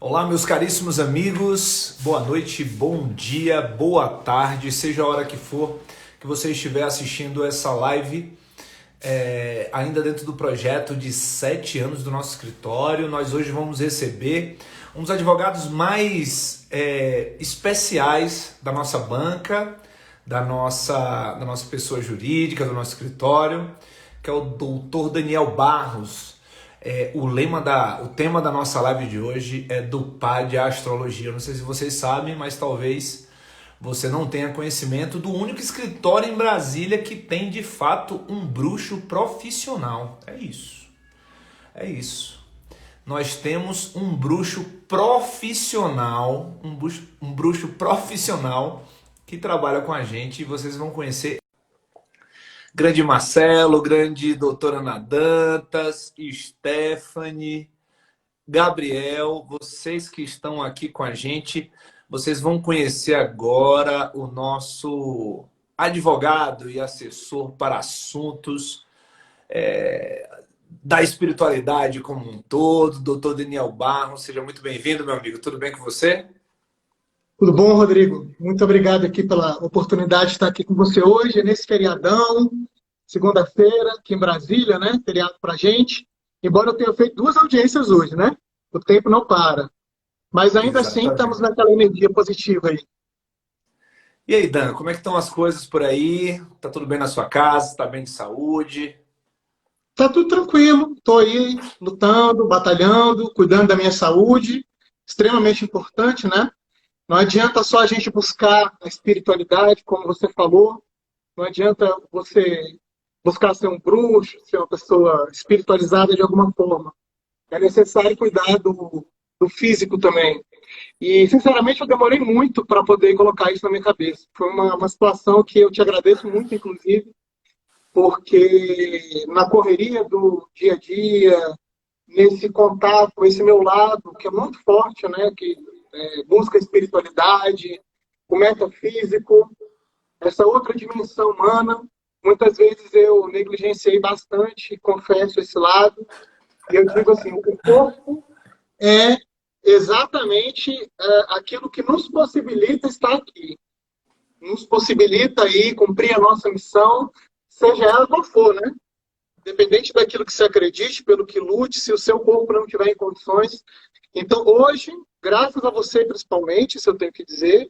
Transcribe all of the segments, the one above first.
Olá, meus caríssimos amigos, boa noite, bom dia, boa tarde, seja a hora que for que você estiver assistindo essa live, ainda dentro do projeto de 7 anos do nosso escritório. Nós hoje vamos receber um dos advogados mais especiais da nossa banca, da nossa pessoa jurídica, do nosso escritório, que é o doutor Daniel Barros. O tema da nossa live de hoje é do PAD Astrologia. Eu não sei se vocês sabem, mas talvez você não tenha conhecimento do único escritório em Brasília que tem de fato um bruxo profissional. É isso. É isso. Nós temos um bruxo profissional, um bruxo profissional que trabalha com a gente e vocês vão conhecer. Grande Marcelo, grande doutora Ana Dantas, Stephanie, Gabriel, vocês que estão aqui com a gente, vocês vão conhecer agora o nosso advogado e assessor para assuntos da espiritualidade como um todo, doutor Daniel Barros. Seja muito bem-vindo, meu amigo. Tudo bem com você? Tudo bom, Rodrigo? Muito obrigado aqui pela oportunidade de estar aqui com você hoje, nesse feriadão, segunda-feira, aqui em Brasília, né? Feriado pra gente. Embora eu tenha feito 2 audiências hoje, né? O tempo não para. Mas ainda assim, estamos Exatamente. naquela energia positiva aí. E aí, Dan, como é que estão as coisas por aí? Tá tudo bem na sua casa? Tá bem de saúde? Tá tudo tranquilo, estou aí lutando, batalhando, cuidando da minha saúde, extremamente importante, né? Não adianta só a gente buscar a espiritualidade, como você falou, não adianta você buscar ser um bruxo, ser uma pessoa espiritualizada de alguma forma. É necessário cuidar do físico também. E, sinceramente, eu demorei muito para poder colocar isso na minha cabeça. Foi uma situação que eu te agradeço muito, inclusive, porque na correria do dia a dia, nesse contato com esse meu lado, que é muito forte, né, que busca a espiritualidade, o metafísico, essa outra dimensão humana, muitas vezes eu negligenciei bastante, confesso esse lado, e eu digo assim, o corpo é exatamente aquilo que nos possibilita estar aqui, nos possibilita aí cumprir a nossa missão, seja ela qual for, né? Independente daquilo que você acredite, pelo que lute, se o seu corpo não estiver em condições. Então, hoje, graças a você principalmente, isso eu tenho que dizer,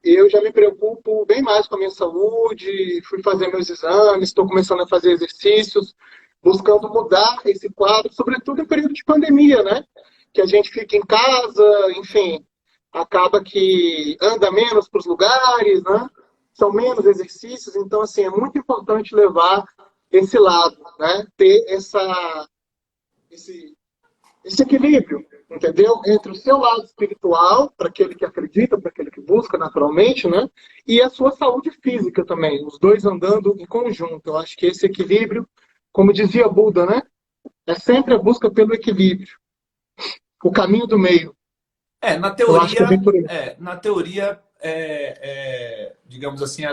eu já me preocupo bem mais com a minha saúde, fui fazer meus exames, estou começando a fazer exercícios, buscando mudar esse quadro, sobretudo em período de pandemia, né? Que a gente fica em casa, enfim, acaba que anda menos para os lugares, né? São menos exercícios, então, assim, é muito importante levar esse lado, né? Ter esse, esse equilíbrio, entendeu? Entre o seu lado espiritual, para aquele que acredita, para aquele que busca naturalmente, né? E a sua saúde física também, os dois andando em conjunto. Eu acho que esse equilíbrio, como dizia Buda, né? É sempre a busca pelo equilíbrio, o caminho do meio. Na Eu acho que é bem teoria, por aí. digamos assim,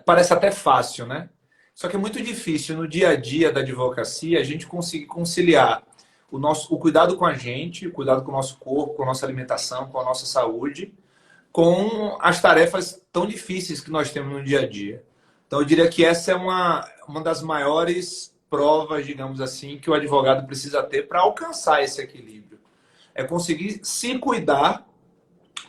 parece até fácil, né? Só que é muito difícil no dia a dia da advocacia a gente conseguir conciliar o cuidado com a gente, o cuidado com o nosso corpo, com a nossa alimentação, com a nossa saúde, com as tarefas tão difíceis que nós temos no dia a dia. Então, eu diria que essa é uma das maiores provas, digamos assim, que o advogado precisa ter para alcançar esse equilíbrio. É conseguir se cuidar,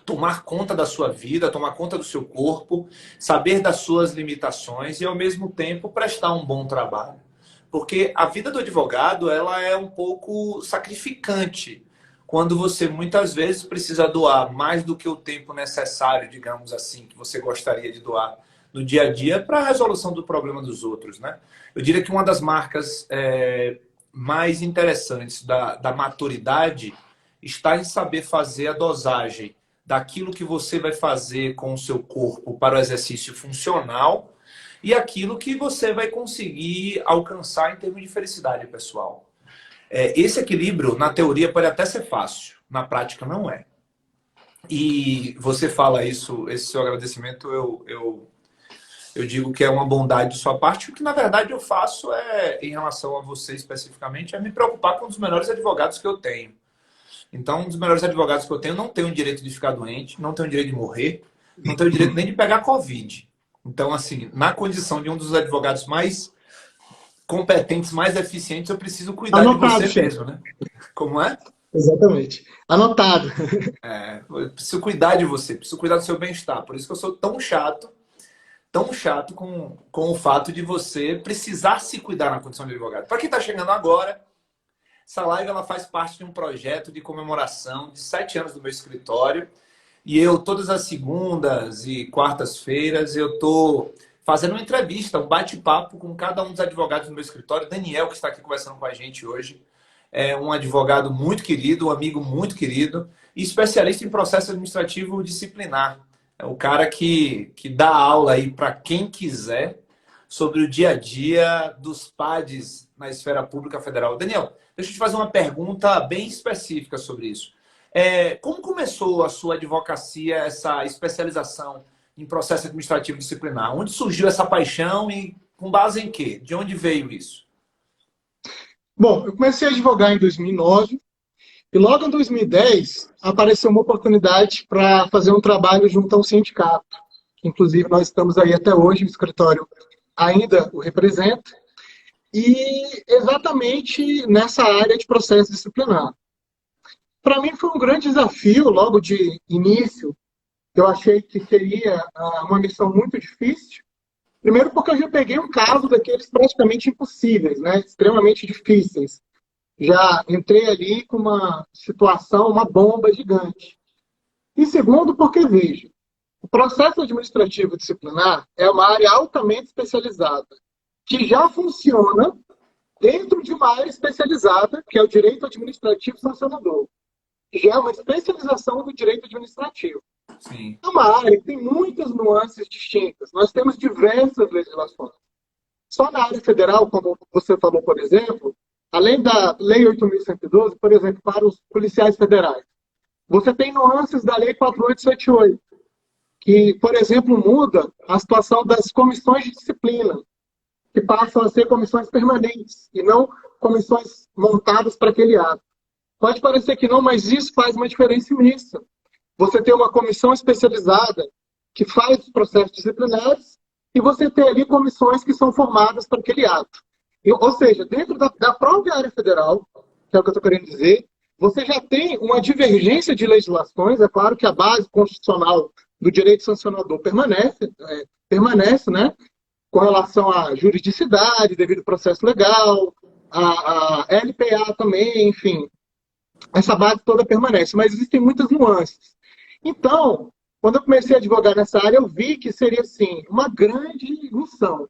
tomar conta da sua vida, tomar conta do seu corpo, saber das suas limitações e, ao mesmo tempo, prestar um bom trabalho. Porque a vida do advogado, ela é um pouco sacrificante quando você muitas vezes precisa doar mais do que o tempo necessário, digamos assim, que você gostaria de doar no dia a dia para a resolução do problema dos outros, né? Eu diria que uma das marcas mais interessantes da maturidade está em saber fazer a dosagem daquilo que você vai fazer com o seu corpo para o exercício funcional e aquilo que você vai conseguir alcançar em termos de felicidade pessoal. Esse equilíbrio, na teoria, pode até ser fácil, na prática não é. E você fala isso, esse seu agradecimento, eu digo que é uma bondade de sua parte. O que, na verdade, eu faço em relação a você especificamente, é me preocupar com um dos melhores advogados que eu tenho. Então, um dos melhores advogados que eu tenho não tem o direito de ficar doente, não tem o direito de morrer, não tem o direito nem de pegar Covid. Então, assim, na condição de um dos advogados mais competentes, mais eficientes, eu preciso cuidar de Anotado, você chefe. mesmo, né? Como é? Exatamente. Anotado. Eu preciso cuidar de você, preciso cuidar do seu bem-estar. Por isso que eu sou tão chato com o fato de você precisar se cuidar na condição de advogado. Para quem está chegando agora, essa live ela faz parte de um projeto de comemoração de 7 anos do meu escritório. E eu, todas as segundas e quartas-feiras, eu estou fazendo uma entrevista, um bate-papo com cada um dos advogados do meu escritório. Daniel, que está aqui conversando com a gente hoje, é um advogado muito querido, um amigo muito querido e especialista em processo administrativo disciplinar. É o cara que dá aula aí para quem quiser sobre o dia a dia dos PADs na esfera pública federal. Daniel, deixa eu te fazer uma pergunta bem específica sobre isso. Como começou a sua advocacia, essa especialização em processo administrativo disciplinar? Onde surgiu essa paixão e com base em quê? De onde veio isso? Bom, eu comecei a advogar em 2009 e logo em 2010 apareceu uma oportunidade para fazer um trabalho junto a um sindicato. Inclusive, nós estamos aí até hoje, o escritório ainda o representa, e exatamente nessa área de processo disciplinar. Para mim foi um grande desafio, logo de início. Eu achei que seria uma missão muito difícil. Primeiro porque eu já peguei um caso daqueles praticamente impossíveis, né? Extremamente difíceis. Já entrei ali com uma situação, uma bomba gigante. E segundo porque, veja, o processo administrativo disciplinar é uma área altamente especializada, que já funciona dentro de uma área especializada, que é o direito administrativo sancionador, que já é uma especialização do direito administrativo. Sim. É uma área que tem muitas nuances distintas. Nós temos diversas legislações. Só na área federal, como você falou, por exemplo, além da Lei 8.112, por exemplo, para os policiais federais, você tem nuances da Lei 4.878, que, por exemplo, muda a situação das comissões de disciplina, que passam a ser comissões permanentes e não comissões montadas para aquele ato. Pode parecer que não, mas isso faz uma diferença imensa. Você tem uma comissão especializada que faz os processos disciplinares e você tem ali comissões que são formadas para aquele ato. Ou seja, dentro da própria área federal, que é o que eu estou querendo dizer, você já tem uma divergência de legislações. É claro que a base constitucional do direito sancionador permanece, né, com relação à juridicidade, devido ao processo legal, a LPA também, enfim. Essa base toda permanece, mas existem muitas nuances. Então, quando eu comecei a advogar nessa área, eu vi que seria, assim, uma grande missão.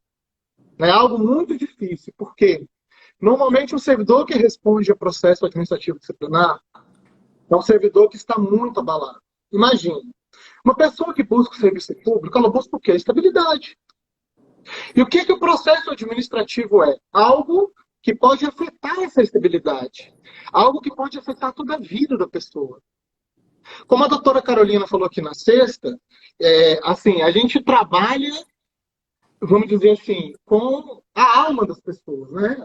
É algo muito difícil, porque normalmente um servidor que responde a processo administrativo disciplinar é um servidor que está muito abalado. Imagine, uma pessoa que busca o serviço público, ela busca o quê? Estabilidade. E o que o processo administrativo é? Algo que pode afetar essa estabilidade. Algo que pode afetar toda a vida da pessoa. Como a doutora Carolina falou aqui na sexta, assim, a gente trabalha, vamos dizer assim, com a alma das pessoas, né?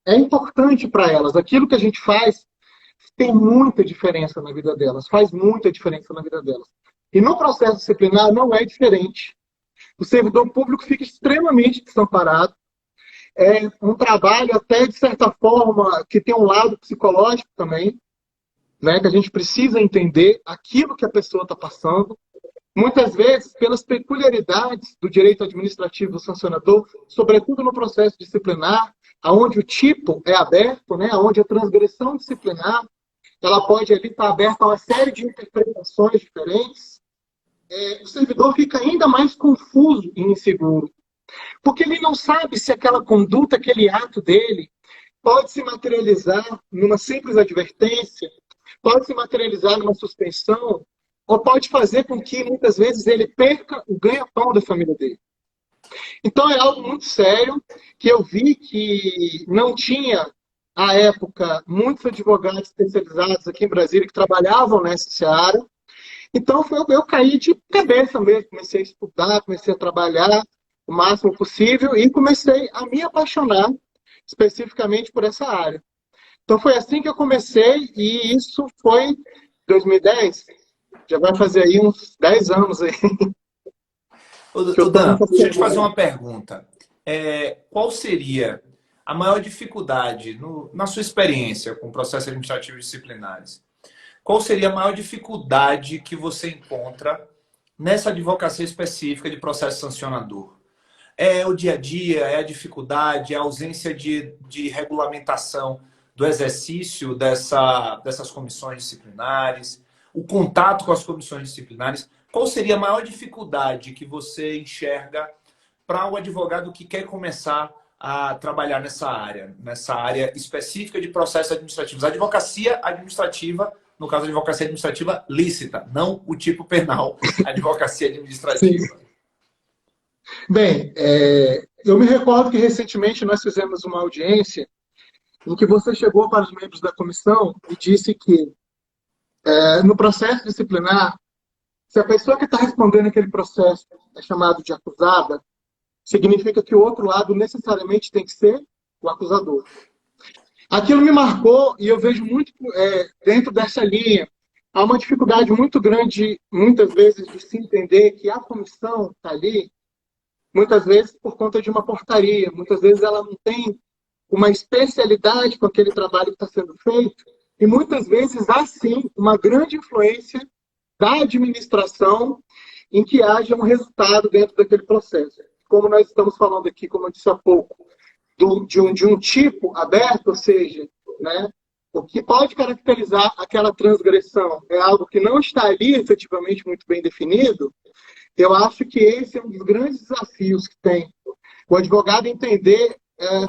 É importante para elas. Aquilo que a gente faz tem muita diferença na vida delas, faz muita diferença na vida delas. E no processo disciplinar não é diferente. O servidor público fica extremamente desamparado. É um trabalho até, de certa forma, que tem um lado psicológico também, né, que a gente precisa entender aquilo que a pessoa está passando. Muitas vezes, pelas peculiaridades do direito administrativo sancionador, sobretudo no processo disciplinar, onde o tipo é aberto, né, onde a transgressão disciplinar ela pode ali estar aberta a uma série de interpretações diferentes, o servidor fica ainda mais confuso e inseguro. Porque ele não sabe se aquela conduta, aquele ato dele, pode se materializar numa simples advertência, pode se materializar numa suspensão, ou pode fazer com que, muitas vezes, ele perca o ganha-pão da família dele. Então, é algo muito sério, que eu vi que não tinha, à época, muitos advogados especializados aqui em Brasília que trabalhavam nessa seara. Então, eu caí de cabeça mesmo, comecei a estudar, comecei a trabalhar o máximo possível e comecei a me apaixonar especificamente por essa área. Então foi assim que eu comecei e isso foi 2010. Já vai fazer aí uns 10 anos aí que eu Ô, estou Dan, nessa deixa eu te fazer pegada. uma pergunta. Qual seria a maior dificuldade, na sua experiência com processos administrativos disciplinares? Qual seria a maior dificuldade que você encontra nessa advocacia específica de processo sancionador? É o dia a dia, é a dificuldade, é a ausência de regulamentação do exercício dessas comissões disciplinares, o contato com as comissões disciplinares. Qual seria a maior dificuldade que você enxerga para o advogado que quer começar a trabalhar nessa área específica de processos administrativos? A advocacia administrativa, no caso, a advocacia administrativa lícita, não o tipo penal, a advocacia Sim. administrativa. Bem, eu me recordo que recentemente nós fizemos uma audiência em que você chegou para os membros da comissão e disse que no processo disciplinar, se a pessoa que está respondendo aquele processo é chamado de acusada, significa que o outro lado necessariamente tem que ser o acusador. Aquilo me marcou e eu vejo muito dentro dessa linha. Há uma dificuldade muito grande, muitas vezes, de se entender que a comissão está ali, muitas vezes por conta de uma portaria, muitas vezes ela não tem uma especialidade com aquele trabalho que está sendo feito, e muitas vezes há sim uma grande influência da administração em que haja um resultado dentro daquele processo. Como nós estamos falando aqui, como eu disse há pouco, de um tipo aberto, ou seja, né, o que pode caracterizar aquela transgressão é algo que não está ali efetivamente muito bem definido. Eu acho que esse é um dos grandes desafios que tem o advogado entender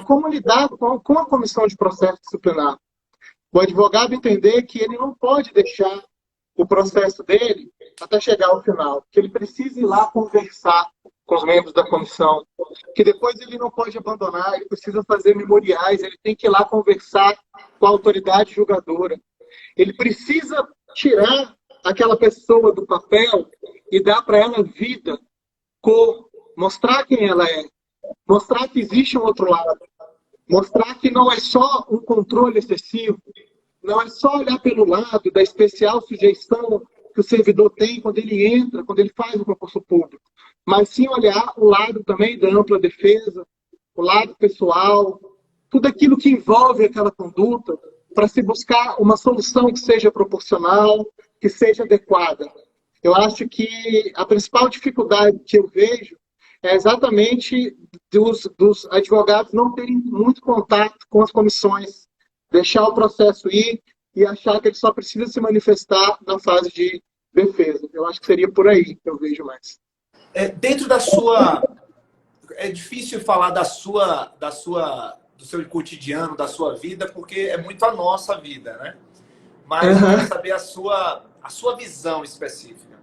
como lidar com a comissão de processo disciplinar. O advogado entender que ele não pode deixar o processo dele até chegar ao final, que ele precisa ir lá conversar com os membros da comissão, que depois ele não pode abandonar, ele precisa fazer memoriais, ele tem que ir lá conversar com a autoridade julgadora. Ele precisa tirar aquela pessoa do papel e dar para ela vida, cor, mostrar quem ela é, mostrar que existe um outro lado, mostrar que não é só um controle excessivo, não é só olhar pelo lado da especial sujeição que o servidor tem quando ele entra, quando ele faz o concurso público, mas sim olhar o lado também da ampla defesa, o lado pessoal, tudo aquilo que envolve aquela conduta, para se buscar uma solução que seja proporcional, que seja adequada. Eu acho que a principal dificuldade que eu vejo é exatamente dos advogados não terem muito contato com as comissões, deixar o processo ir e achar que ele só precisa se manifestar na fase de defesa. Eu acho que seria por aí que eu vejo mais. Dentro da sua... É difícil falar do seu cotidiano, da sua vida, porque é muito a nossa vida, né? Mas eu quero saber a sua visão específica.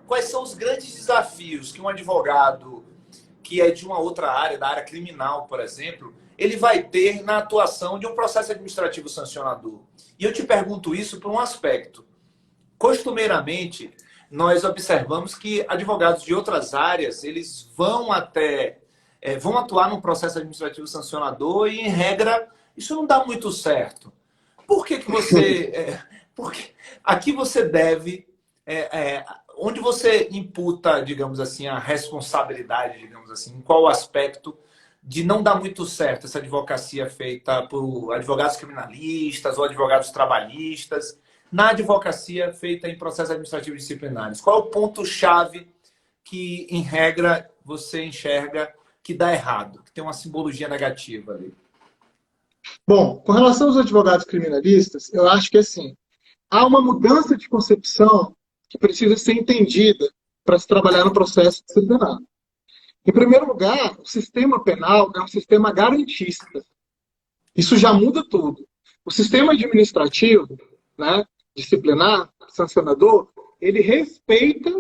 Quais são os grandes desafios que um advogado que é de uma outra área, da área criminal, por exemplo, ele vai ter na atuação de um processo administrativo sancionador? E eu te pergunto isso por um aspecto. Costumeiramente, nós observamos que advogados de outras áreas, eles vão atuar num processo administrativo sancionador e, em regra, isso não dá muito certo. Por que você... porque aqui você deve... onde você imputa, digamos assim, a responsabilidade, digamos assim, em qual aspecto de não dar muito certo essa advocacia feita por advogados criminalistas ou advogados trabalhistas, na advocacia feita em processos administrativos disciplinares? Qual é o ponto-chave que, em regra, você enxerga que dá errado, que tem uma simbologia negativa ali? Bom, com relação aos advogados criminalistas, eu acho que assim, há uma mudança de concepção que precisa ser entendida para se trabalhar no processo disciplinar. Em primeiro lugar, o sistema penal é um sistema garantista. Isso já muda tudo. O sistema administrativo, né, disciplinar, sancionador, ele respeita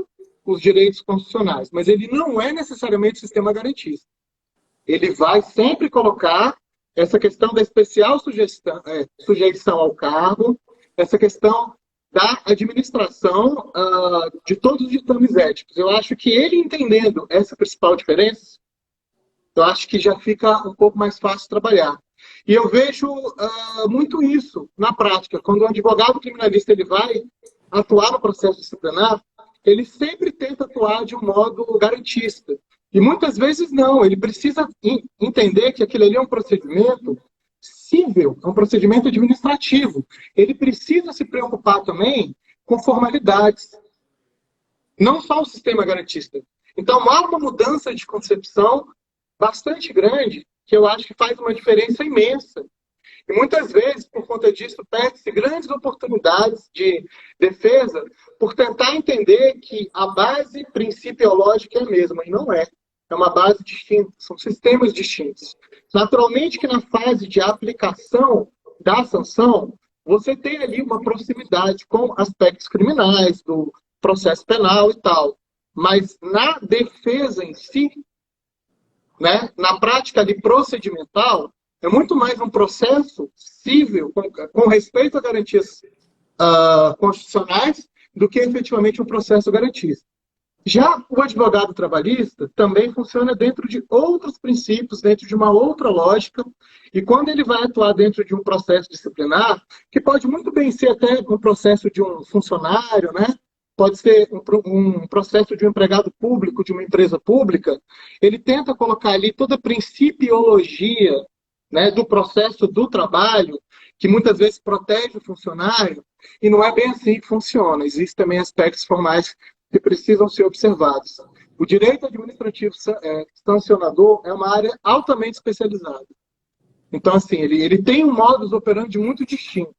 os direitos constitucionais, mas ele não é necessariamente sistema garantista. Ele vai sempre colocar essa questão da especial sujeição ao cargo, essa questão da administração de todos os ditames éticos. Eu acho que ele entendendo essa principal diferença, eu acho que já fica um pouco mais fácil trabalhar. E eu vejo muito isso na prática. Quando o advogado criminalista ele vai atuar no processo disciplinar, ele sempre tenta atuar de um modo garantista. E muitas vezes não, ele precisa entender que aquilo ali é um procedimento cível, é um procedimento administrativo. Ele precisa se preocupar também com formalidades, não só o sistema garantista. Então, há uma mudança de concepção bastante grande que eu acho que faz uma diferença imensa. E muitas vezes, por conta disso, perde-se grandes oportunidades de defesa por tentar entender que a base principiológica é a mesma, e não é. É uma base distinta, são sistemas distintos. Naturalmente que na fase de aplicação da sanção, você tem ali uma proximidade com aspectos criminais, do processo penal e tal. Mas na defesa em si, né, na prática ali procedimental, é muito mais um processo civil, com respeito a garantias constitucionais, do que efetivamente um processo garantista. Já o advogado trabalhista também funciona dentro de outros princípios, dentro de uma outra lógica, e quando ele vai atuar dentro de um processo disciplinar, que pode muito bem ser até um processo de um funcionário, né? Pode ser um processo de um empregado público, de uma empresa pública, ele tenta colocar ali toda a principiologia, né, do processo do trabalho, que muitas vezes protege o funcionário, e não é bem assim que funciona. Existem também aspectos formais que precisam ser observados. O direito administrativo sancionador é uma área altamente especializada. Então, assim, ele tem um modus operandi muito distinto.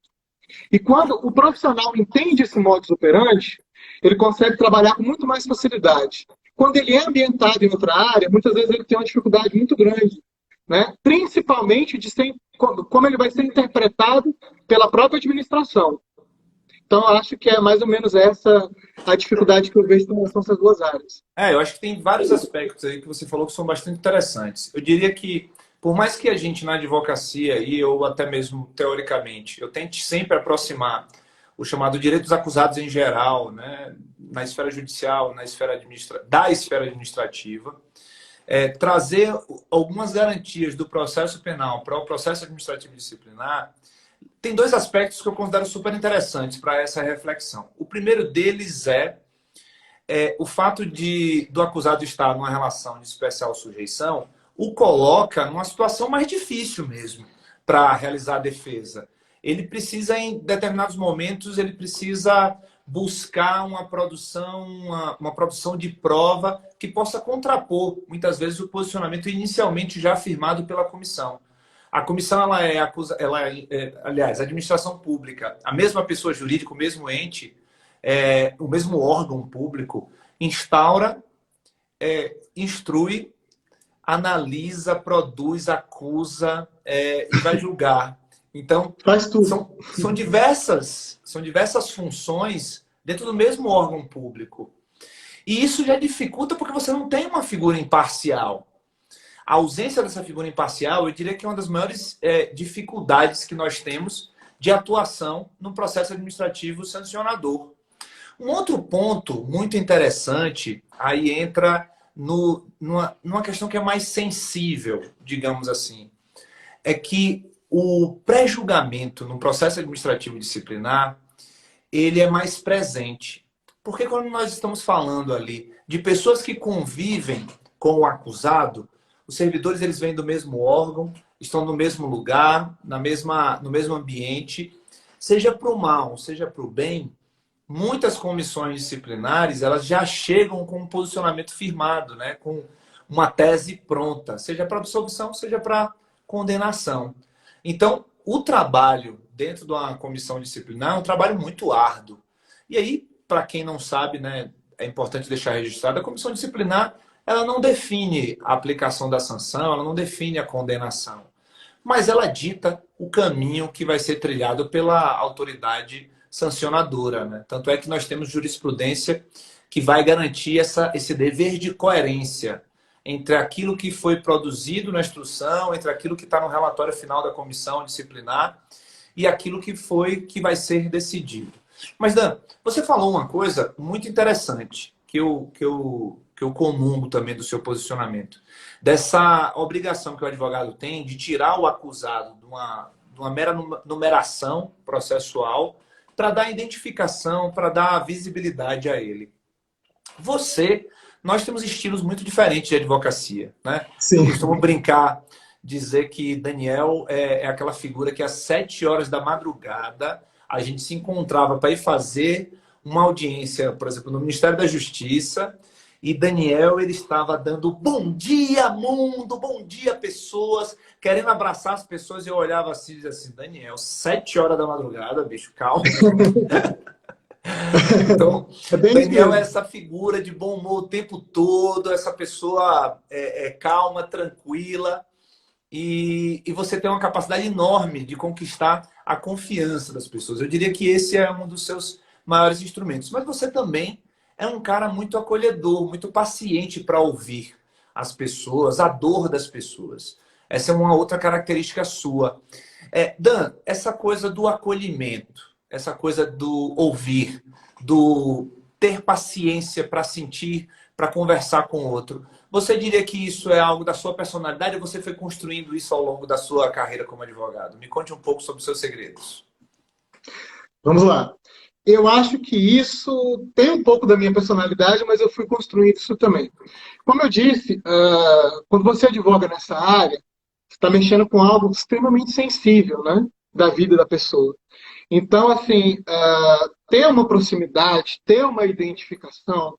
E quando o profissional entende esse modus operandi, ele consegue trabalhar com muito mais facilidade. Quando ele é ambientado em outra área, muitas vezes ele tem uma dificuldade muito grande, né? Principalmente de como ele vai ser interpretado pela própria administração. Então, eu acho que é mais ou menos essa a dificuldade que eu vejo em relação a essas duas áreas. Eu acho que tem vários aspectos aí que você falou que são bastante interessantes. Eu diria que, por mais que a gente na advocacia, e ou até mesmo teoricamente, eu tente sempre aproximar o chamado direito dos acusados em geral, né, na esfera judicial, na esfera da esfera administrativa, trazer algumas garantias do processo penal para o processo administrativo disciplinar, tem dois aspectos que eu considero super interessantes para essa reflexão. O primeiro deles é o fato do acusado estar numa relação de especial sujeição o coloca numa situação mais difícil mesmo para realizar a defesa. Ele precisa, em determinados momentos, ele precisa buscar uma produção de prova que possa contrapor, muitas vezes, o posicionamento inicialmente já afirmado pela comissão. A comissão, aliás, a administração pública, a mesma pessoa jurídica, o mesmo ente, o mesmo órgão público, instaura, instrui, analisa, produz, acusa e vai julgar. Então, Faz tudo. são diversas funções dentro do mesmo órgão público. E isso já dificulta porque você não tem uma figura imparcial. A ausência dessa figura imparcial, eu diria que é uma das maiores dificuldades que nós temos de atuação no processo administrativo sancionador. Um outro ponto muito interessante, aí entra numa questão que é mais sensível, digamos assim, é que o pré-julgamento no processo administrativo disciplinar, ele é mais presente. Porque quando nós estamos falando ali de pessoas que convivem com o acusado, os servidores eles vêm do mesmo órgão, estão no mesmo lugar, no mesmo ambiente, seja para o mal, seja para o bem, muitas comissões disciplinares elas já chegam com um posicionamento firmado, né? Com uma tese pronta, seja para absolvição, seja para condenação. Então, o trabalho dentro de uma comissão disciplinar é um trabalho muito árduo. E aí, para quem não sabe, né, é importante deixar registrado, a comissão disciplinar ela não define a aplicação da sanção, ela não define a condenação, mas ela dita o caminho que vai ser trilhado pela autoridade sancionadora, né? Tanto é que nós temos jurisprudência que vai garantir esse dever de coerência entre aquilo que foi produzido na instrução, entre aquilo que está no relatório final da comissão disciplinar e aquilo que vai ser decidido. Mas, Dan, você falou uma coisa muito interessante que eu que eu comungo também do seu posicionamento, dessa obrigação que o advogado tem de tirar o acusado de uma mera numeração processual para dar identificação, para dar visibilidade a ele. Nós temos estilos muito diferentes de advocacia, né? Sim. Eu costumo brincar, dizer que Daniel é aquela figura que às 7 horas da madrugada a gente se encontrava para ir fazer uma audiência, por exemplo, no Ministério da Justiça, e Daniel, ele estava dando bom dia, mundo, bom dia, pessoas, querendo abraçar as pessoas, e eu olhava assim e dizia assim, Daniel, 7 horas da madrugada, bicho, calma. Então, Daniel é essa figura de bom humor o tempo todo, essa pessoa calma, tranquila, e você tem uma capacidade enorme de conquistar a confiança das pessoas. Eu diria que esse é um dos seus maiores instrumentos. Mas você também é um cara muito acolhedor, muito paciente para ouvir as pessoas, a dor das pessoas. Essa é uma outra característica sua. Dan, essa coisa do acolhimento, essa coisa do ouvir, do ter paciência para sentir, para conversar com o outro. Você diria que isso é algo da sua personalidade ou você foi construindo isso ao longo da sua carreira como advogado? Me conte um pouco sobre os seus segredos. Vamos lá. Eu acho que isso tem um pouco da minha personalidade, mas eu fui construindo isso também. Como eu disse, quando você advoga nessa área, você está mexendo com algo extremamente sensível, né, da vida da pessoa. Então, assim, ter uma proximidade, ter uma identificação,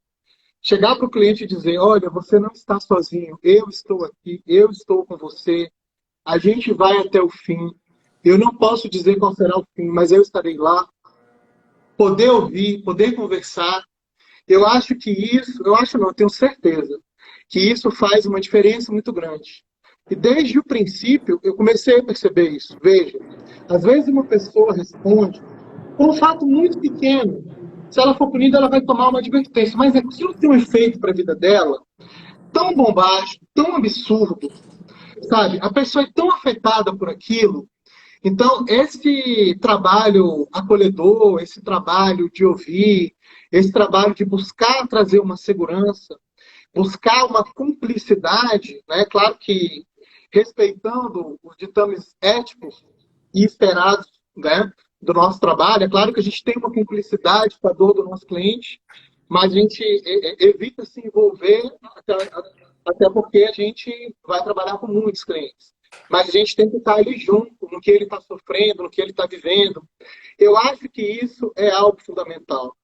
chegar para o cliente e dizer, olha, você não está sozinho, eu estou aqui, eu estou com você, a gente vai até o fim, eu não posso dizer qual será o fim, mas eu estarei lá, poder ouvir, poder conversar. Eu acho que isso, eu acho não, eu tenho certeza, que isso faz uma diferença muito grande. E desde o princípio, eu comecei a perceber isso. Veja, às vezes uma pessoa responde por um fato muito pequeno. Se ela for punida, ela vai tomar uma advertência. Mas aquilo tem um efeito para a vida dela tão bombástico, tão absurdo, sabe? A pessoa é tão afetada por aquilo. Então, esse trabalho acolhedor, esse trabalho de ouvir, esse trabalho de buscar trazer uma segurança, buscar uma cumplicidade, né? Claro que respeitando os ditames éticos e esperados, né, do nosso trabalho. É claro que a gente tem uma cumplicidade com a dor do nosso cliente, mas a gente evita se envolver, até porque a gente vai trabalhar com muitos clientes. Mas a gente tem que estar ali junto, no que ele está sofrendo, no que ele está vivendo. Eu acho que isso é algo fundamental.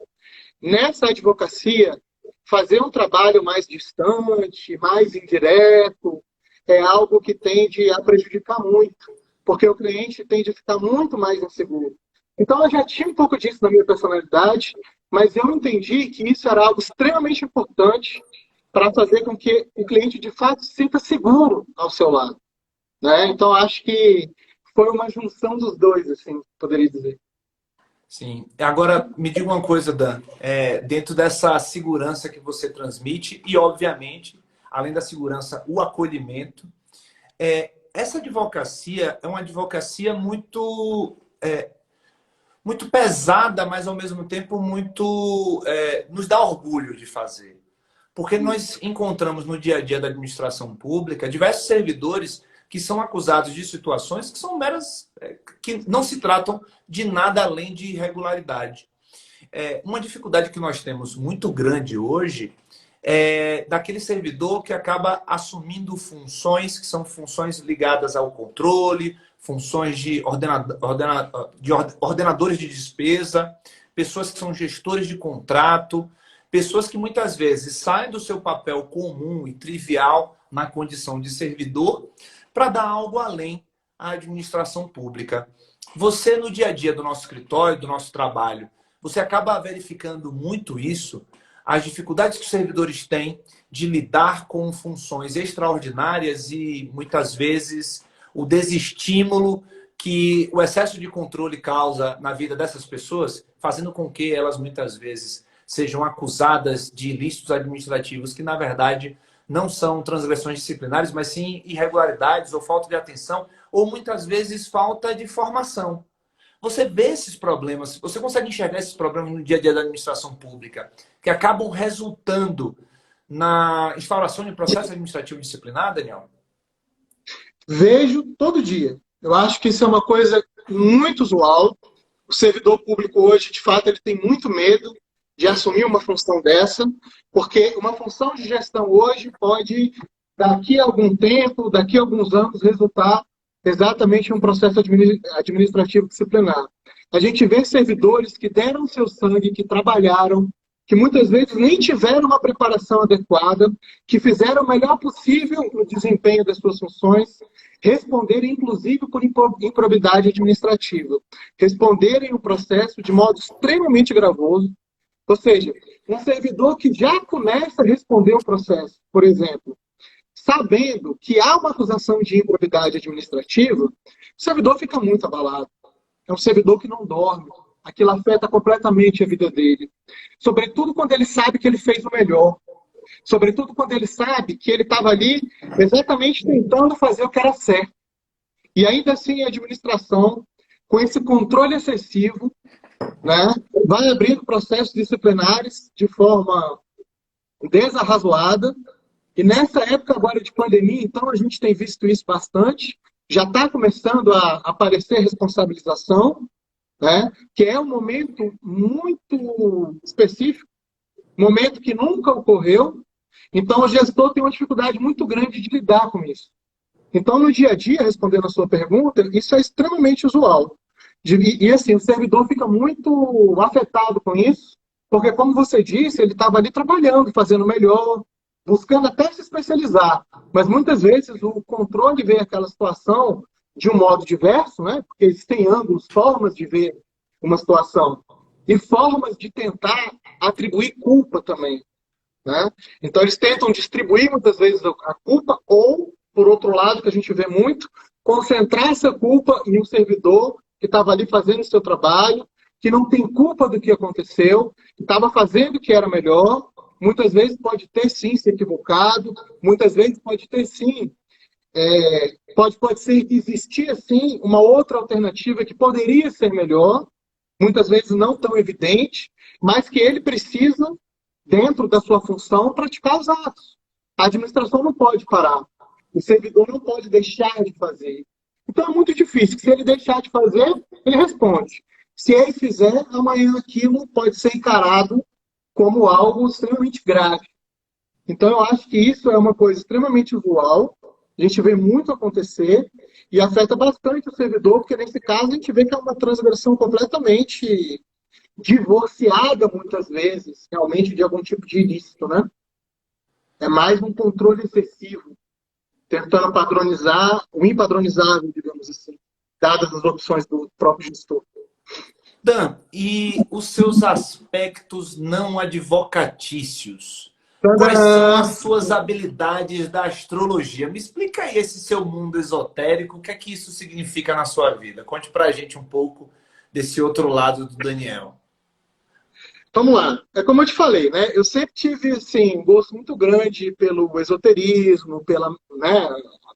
Nessa advocacia, fazer um trabalho mais distante, mais indireto, é algo que tende a prejudicar muito, porque o cliente tende a ficar muito mais inseguro. Então, eu já tinha um pouco disso na minha personalidade, mas eu entendi que isso era algo extremamente importante para fazer com que o cliente, de fato, se sinta seguro ao seu lado, né? Então, acho que foi uma junção dos dois, assim, poderia dizer. Sim. Agora, me diga uma coisa, Dan. Dentro dessa segurança que você transmite e, obviamente, além da segurança, o acolhimento, essa advocacia é uma advocacia muito, muito pesada, mas, ao mesmo tempo, muito nos dá orgulho de fazer. Porque nós encontramos no dia a dia da administração pública diversos servidores que são acusados de situações que são meras, que não se tratam de nada além de irregularidade. Uma dificuldade que nós temos muito grande hoje é daquele servidor que acaba assumindo funções que são funções ligadas ao controle, funções de ordenadores de despesa, pessoas que são gestores de contrato, pessoas que muitas vezes saem do seu papel comum e trivial na condição de servidor para dar algo além à administração pública. Você, no dia a dia do nosso escritório, do nosso trabalho, você acaba verificando muito isso, as dificuldades que os servidores têm de lidar com funções extraordinárias e, muitas vezes, o desestímulo que o excesso de controle causa na vida dessas pessoas, fazendo com que elas, muitas vezes, sejam acusadas de ilícitos administrativos que, na verdade, não são transgressões disciplinares, mas sim irregularidades ou falta de atenção, ou muitas vezes falta de formação. Você vê esses problemas, você consegue enxergar esses problemas no dia a dia da administração pública, que acabam resultando na instauração de processo administrativo disciplinar, Daniel? Vejo todo dia. Eu acho que isso é uma coisa muito usual. O servidor público hoje, de fato, ele tem muito medo de assumir uma função dessa, porque uma função de gestão hoje pode, daqui a algum tempo, daqui a alguns anos, resultar exatamente em um processo administrativo disciplinar. A gente vê servidores que deram seu sangue, que trabalharam, que muitas vezes nem tiveram uma preparação adequada, que fizeram o melhor possível no desempenho das suas funções, responderem, inclusive, por improbidade administrativa, responderem o processo de modo extremamente gravoso, ou seja, um servidor que já começa a responder o processo, por exemplo, sabendo que há uma acusação de improbidade administrativa, o servidor fica muito abalado. É um servidor que não dorme. Aquilo afeta completamente a vida dele. Sobretudo quando ele sabe que ele fez o melhor. Sobretudo quando ele sabe que ele estava ali exatamente tentando fazer o que era certo. E ainda assim a administração, com esse controle excessivo, né, vai abrindo processos disciplinares de forma desarrazoada. E nessa época agora de pandemia, então, a gente tem visto isso bastante. Já está começando a aparecer responsabilização, né? Que é um momento muito específico, momento que nunca ocorreu. Então, o gestor tem uma dificuldade muito grande de lidar com isso. Então, no dia a dia, respondendo a sua pergunta, isso é extremamente usual. E assim, o servidor fica muito afetado com isso, porque, como você disse, ele estava ali trabalhando, fazendo melhor, buscando até se especializar. Mas muitas vezes o controle vê aquela situação de um modo diverso, né? Porque existem ângulos, formas de ver uma situação e formas de tentar atribuir culpa também, né? Então eles tentam distribuir muitas vezes a culpa ou, por outro lado, que a gente vê muito, concentrar essa culpa em um servidor que estava ali fazendo o seu trabalho, que não tem culpa do que aconteceu, que estava fazendo o que era melhor. Muitas vezes pode ter sim se equivocado, muitas vezes pode ter sim, pode ser existir assim uma outra alternativa que poderia ser melhor, muitas vezes não tão evidente, mas que ele precisa, dentro da sua função, praticar os atos. A administração não pode parar, o servidor não pode deixar de fazer. Então é muito difícil, se ele deixar de fazer, ele responde. Se ele fizer, amanhã aquilo pode ser encarado como algo extremamente grave. Então, eu acho que isso é uma coisa extremamente usual, a gente vê muito acontecer e afeta bastante o servidor, porque nesse caso a gente vê que é uma transgressão completamente divorciada, muitas vezes, realmente, de algum tipo de ilícito, né? É mais um controle excessivo, tentando padronizar o impadronizável, digamos assim, dadas as opções do próprio gestor. Dan, e os seus aspectos não advocatícios? Quais são as suas habilidades da astrologia? Me explica aí esse seu mundo esotérico, o que é que isso significa na sua vida? Conte pra gente um pouco desse outro lado do Daniel. Vamos lá. É como eu te falei, né? Eu sempre tive assim, um gosto muito grande pelo esoterismo, pela, né,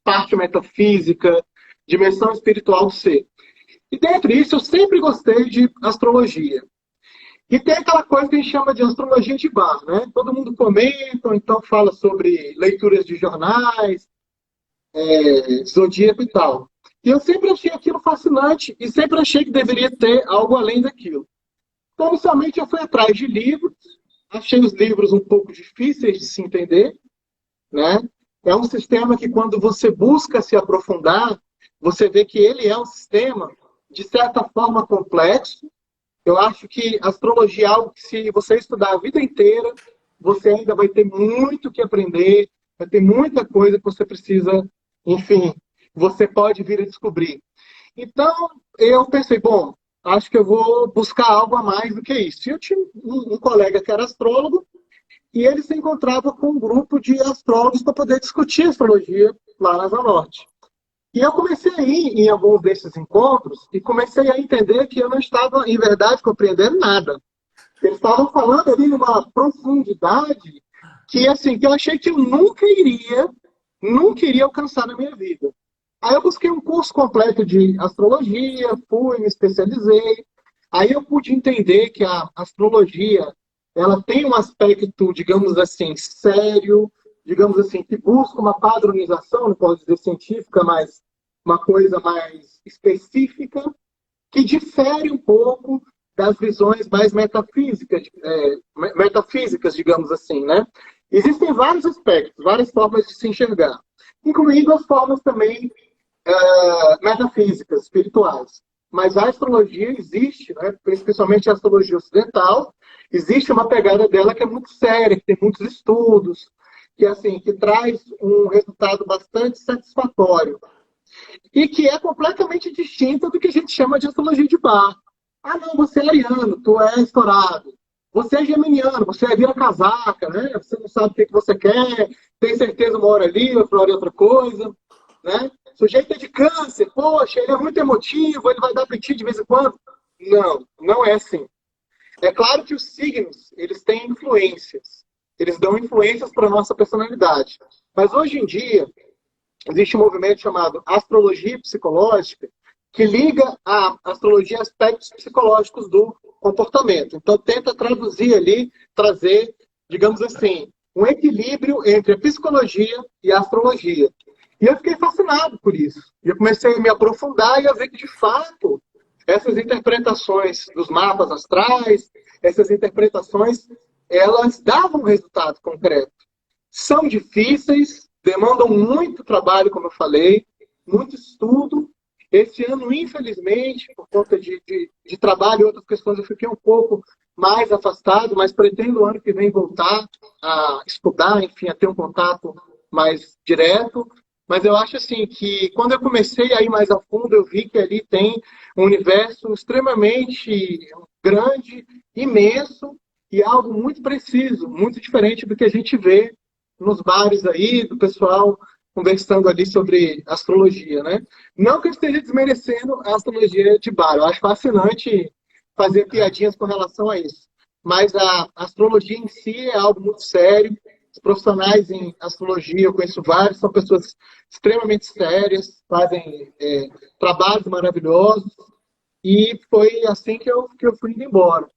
parte metafísica, dimensão espiritual do ser. E dentro disso, eu sempre gostei de astrologia. E tem aquela coisa que a gente chama de astrologia de bar, né? Todo mundo comenta, ou então fala sobre leituras de jornais, zodíaco e tal. E eu sempre achei aquilo fascinante e sempre achei que deveria ter algo além daquilo. Então, inicialmente, eu fui atrás de livros, achei os livros um pouco difíceis de se entender, né? É um sistema que, quando você busca se aprofundar, você vê que ele é um sistema, de certa forma, complexo. Eu acho que a astrologia é algo que, se você estudar a vida inteira, você ainda vai ter muito que aprender, vai ter muita coisa que você precisa, enfim, você pode vir a descobrir. Então, eu pensei, bom, acho que eu vou buscar algo a mais do que isso. E eu tinha um colega que era astrólogo, e ele se encontrava com um grupo de astrólogos para poder discutir astrologia lá na Asa Norte. E eu comecei a ir em alguns desses encontros e comecei a entender que eu não estava, em verdade, compreendendo nada. Eles estavam falando ali numa profundidade que, assim, que eu achei que eu nunca iria alcançar na minha vida. Aí eu busquei um curso completo de astrologia, fui, me especializei. Aí eu pude entender que a astrologia ela tem um aspecto, digamos assim, sério, digamos assim, que busca uma padronização, não posso dizer científica, mas uma coisa mais específica, que difere um pouco das visões mais metafísicas, digamos assim, né? Existem vários aspectos, várias formas de se enxergar, incluindo as formas também metafísicas, espirituais. Mas a astrologia existe, né? Especialmente a astrologia ocidental, existe uma pegada dela que é muito séria, que tem muitos estudos, que assim, que traz um resultado bastante satisfatório e que é completamente distinta do que a gente chama de astrologia de bar. Ah, não, você é ariano, tu é estourado. Você é geminiano, você é vira-casaca, né? Você não sabe o que você quer, tem certeza uma hora ali, outra hora outra coisa, né? O sujeito é de câncer, poxa, ele é muito emotivo, ele vai dar piti de vez em quando. Não, não é assim. É claro que os signos, eles têm influências. Eles dão influências para a nossa personalidade. Mas hoje em dia, existe um movimento chamado astrologia psicológica, que liga a astrologia a aspectos psicológicos do comportamento. Então, tenta traduzir ali, trazer, digamos assim, um equilíbrio entre a psicologia e a astrologia. E eu fiquei fascinado por isso. E eu comecei a me aprofundar e a ver que, de fato, essas interpretações dos mapas astrais, essas interpretações, elas davam um resultado concreto. São difíceis, demandam muito trabalho, como eu falei, muito estudo. Esse ano, infelizmente, por conta de trabalho e outras questões, eu fiquei um pouco mais afastado, mas pretendo o ano que vem voltar a estudar, enfim, a ter um contato mais direto. Mas eu acho assim que quando eu comecei a ir mais a fundo, eu vi que ali tem um universo extremamente grande, imenso e algo muito preciso, muito diferente do que a gente vê nos bares aí, do pessoal conversando ali sobre astrologia, né? Não que eu esteja desmerecendo a astrologia de bar, eu acho fascinante fazer piadinhas com relação a isso. Mas a astrologia em si é algo muito sério. Os profissionais em astrologia, eu conheço vários, são pessoas extremamente sérias, fazem trabalhos maravilhosos, e foi assim que eu fui indo embora,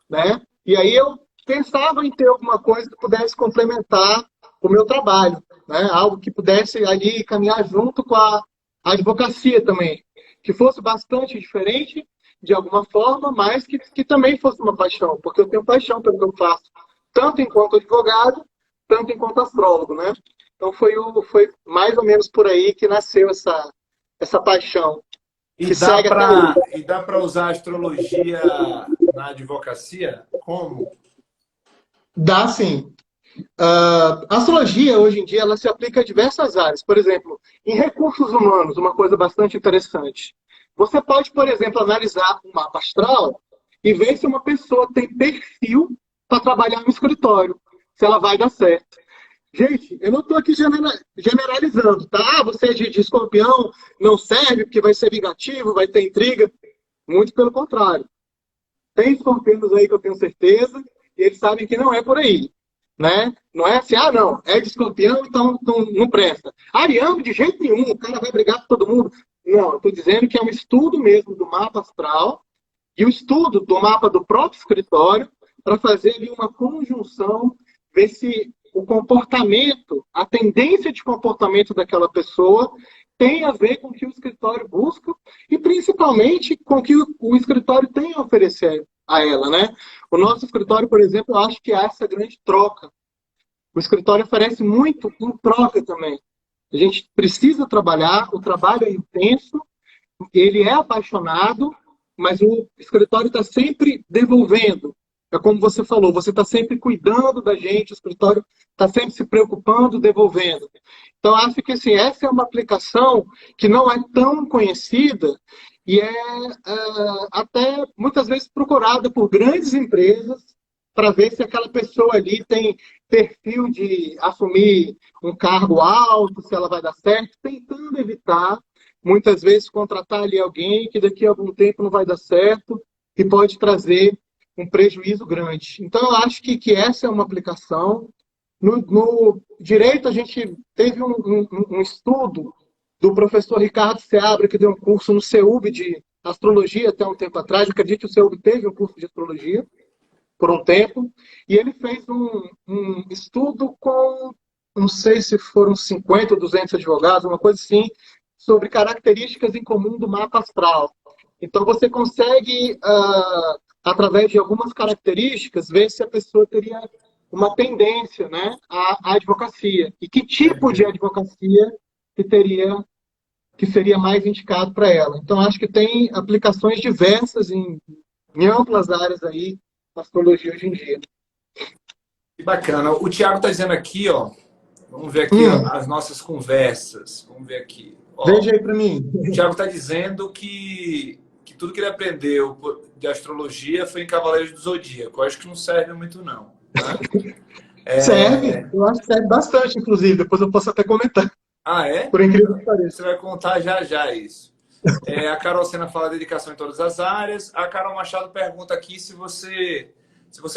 né? E aí eu pensava em ter alguma coisa que pudesse complementar o meu trabalho, né? Algo que pudesse ali caminhar junto com a advocacia também, que fosse bastante diferente de alguma forma, mas que também fosse uma paixão, porque eu tenho paixão pelo que eu faço, tanto enquanto advogado, tanto enquanto astrólogo, né? Então foi mais ou menos por aí que nasceu essa paixão, E que segue até hoje. dá para usar a astrologia na advocacia? Como? Dá sim. A astrologia, hoje em dia, ela se aplica a diversas áreas. Por exemplo, em recursos humanos, uma coisa bastante interessante. Você pode, por exemplo, analisar um mapa astral e ver se uma pessoa tem perfil para trabalhar no escritório, se ela vai dar certo. Gente, eu não estou aqui generalizando, tá? Ah, você é de escorpião, não serve porque vai ser vingativo, vai ter intriga. Muito pelo contrário. Tem escorpianos aí que eu tenho certeza, e eles sabem que não é por aí. Né? Não é assim, ah, não, é de escorpião, então não presta. Ariano, de jeito nenhum, o cara vai brigar com todo mundo. Não, eu estou dizendo que é um estudo mesmo do mapa astral e o estudo do mapa do próprio escritório para fazer ali uma conjunção, ver se o comportamento, a tendência de comportamento daquela pessoa tem a ver com o que o escritório busca e principalmente com o que o escritório tem a oferecer a ela, né? O nosso escritório, por exemplo, eu acho que há essa grande troca. O escritório oferece muito em troca também. A gente precisa trabalhar, o trabalho é intenso, ele é apaixonado, mas o escritório está sempre devolvendo. É como você falou, você está sempre cuidando da gente, o escritório está sempre se preocupando, devolvendo. Então, acho que assim, essa é uma aplicação que não é tão conhecida e até muitas vezes procurada por grandes empresas para ver se aquela pessoa ali tem perfil de assumir um cargo alto, se ela vai dar certo, tentando evitar, muitas vezes, contratar ali alguém que daqui a algum tempo não vai dar certo e pode trazer um prejuízo grande. Então, eu acho que essa é uma aplicação. No direito, a gente teve um estudo do professor Ricardo Seabra, que deu um curso no CEUB de astrologia até um tempo atrás. Eu acredito que o CEUB teve um curso de astrologia. por um tempo, e ele fez um estudo com, não sei se foram 50 ou 200 advogados, uma coisa assim, sobre características em comum do mapa astral. Então, você consegue, através de algumas características, ver se a pessoa teria uma tendência, né, à advocacia. E que tipo de advocacia que teria, que seria mais indicado para ela. Então, acho que tem aplicações diversas em amplas áreas aí da astrologia hoje em dia. Que bacana. O Thiago está dizendo aqui, ó. Vamos ver aqui ó, Hum, as nossas conversas. Vamos ver aqui. Ó, veja aí para mim. o Thiago está dizendo que tudo que ele aprendeu de astrologia foi em Cavaleiros do Zodíaco. Eu acho que não serve muito, não. Né? Serve, eu acho que serve bastante, inclusive. Depois eu posso até comentar, Ah, é? por incrível que Você pareça. vai contar já já isso. A Carol Sena fala dedicação em todas as áreas. A Carol Machado pergunta aqui se você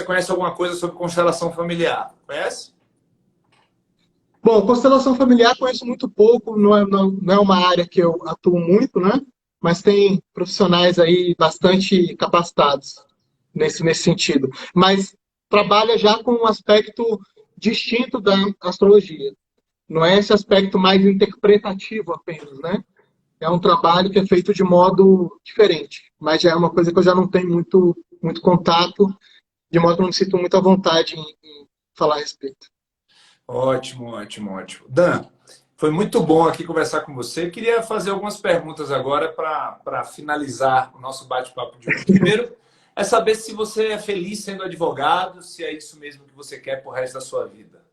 conhece alguma coisa sobre constelação familiar. Conhece? Bom, constelação familiar conheço muito pouco, não é uma área que eu atuo muito, né? Mas tem profissionais aí bastante capacitados nesse sentido. Mas trabalha já com um aspecto distinto da astrologia. Não é esse aspecto mais interpretativo apenas, né? É um trabalho que é feito de modo diferente, mas já é uma coisa que eu já não tenho muito contato, de modo que eu não me sinto muito à vontade em falar a respeito. Ótimo, ótimo, ótimo. Dan, foi muito bom aqui conversar com você. Eu queria fazer algumas perguntas agora para finalizar o nosso bate-papo de hoje. Primeiro, é saber se você é feliz sendo advogado, se é isso mesmo que você quer pro resto da sua vida.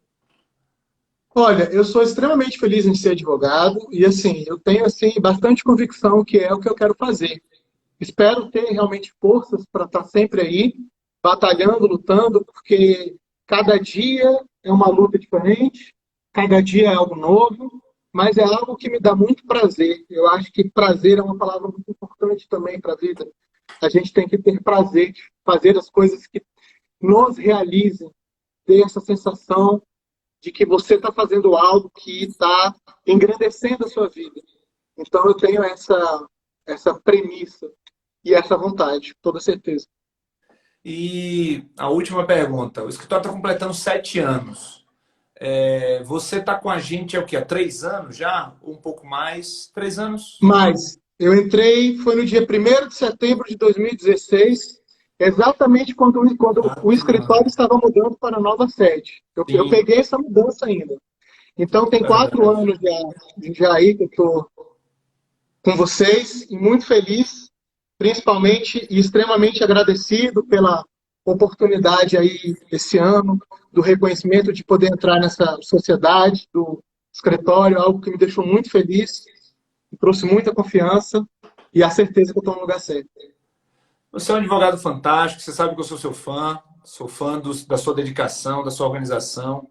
Olha, eu sou extremamente feliz em ser advogado e assim, eu tenho assim bastante convicção que é o que eu quero fazer. Espero ter realmente forças para estar sempre aí, batalhando, lutando, porque cada dia é uma luta diferente, cada dia é algo novo, mas é algo que me dá muito prazer. Eu acho que prazer é uma palavra muito importante também para a vida. A gente tem que ter prazer de fazer as coisas que nos realizem, ter essa sensação de que você está fazendo algo que está engrandecendo a sua vida. Então eu tenho essa premissa e essa vontade, toda certeza. E a última pergunta. O escritório está completando 7 anos. Você está com a gente há o quê? Há 3 anos já? Ou um pouco mais? 3 anos? Mas eu entrei, foi no dia 1º de setembro de 2016, exatamente quando o 4 anos. escritório estava mudando para a nova sede. Eu Sim, peguei essa mudança ainda. Então tem 4 anos verdade. já aí que eu estou com vocês e muito feliz, principalmente e extremamente agradecido pela oportunidade aí esse ano, do reconhecimento de poder entrar nessa sociedade, do escritório, algo que me deixou muito feliz, me trouxe muita confiança e a certeza que eu estou no lugar certo. Você é um advogado fantástico, você sabe que eu sou fã da sua dedicação, da sua organização,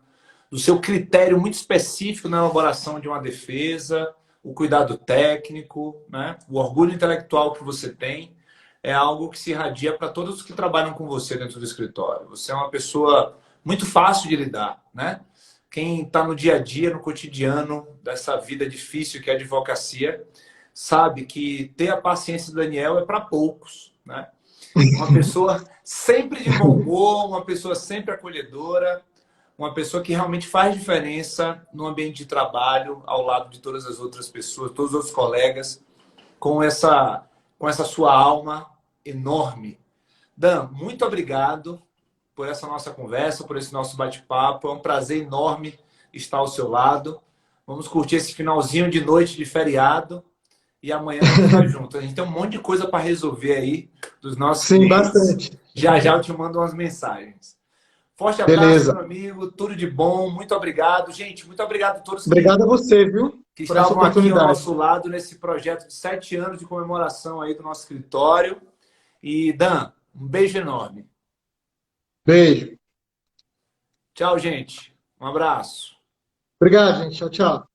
do seu critério muito específico na elaboração de uma defesa, o cuidado técnico, né? O orgulho intelectual que você tem é algo que se irradia para todos os que trabalham com você dentro do escritório. Você é uma pessoa muito fácil de lidar, né? Quem está no dia a dia, no cotidiano dessa vida difícil que é a advocacia, sabe que ter a paciência do Daniel é para poucos, né? Uma pessoa sempre de bom humor, uma pessoa sempre acolhedora, uma pessoa que realmente faz diferença no ambiente de trabalho, ao lado de todas as outras pessoas, todos os outros colegas, com essa sua alma enorme. Dan, muito obrigado por essa nossa conversa, por esse nosso bate-papo. É um prazer enorme estar ao seu lado. Vamos curtir esse finalzinho de noite de feriado e amanhã a gente está junto. A gente tem um monte de coisa para resolver aí dos nossos Sim, clientes. bastante. Já já eu te mando umas mensagens. Forte abraço, Beleza. meu amigo. Tudo de bom. Muito obrigado. Gente, muito obrigado a todos que, Obrigado a você, viu, que por essa estavam aqui ao oportunidade. nosso lado nesse projeto de 7 anos de comemoração aí do nosso escritório. E, Dan, um beijo enorme. Beijo. Tchau, gente. Um abraço. Obrigado, gente. Tchau, tchau.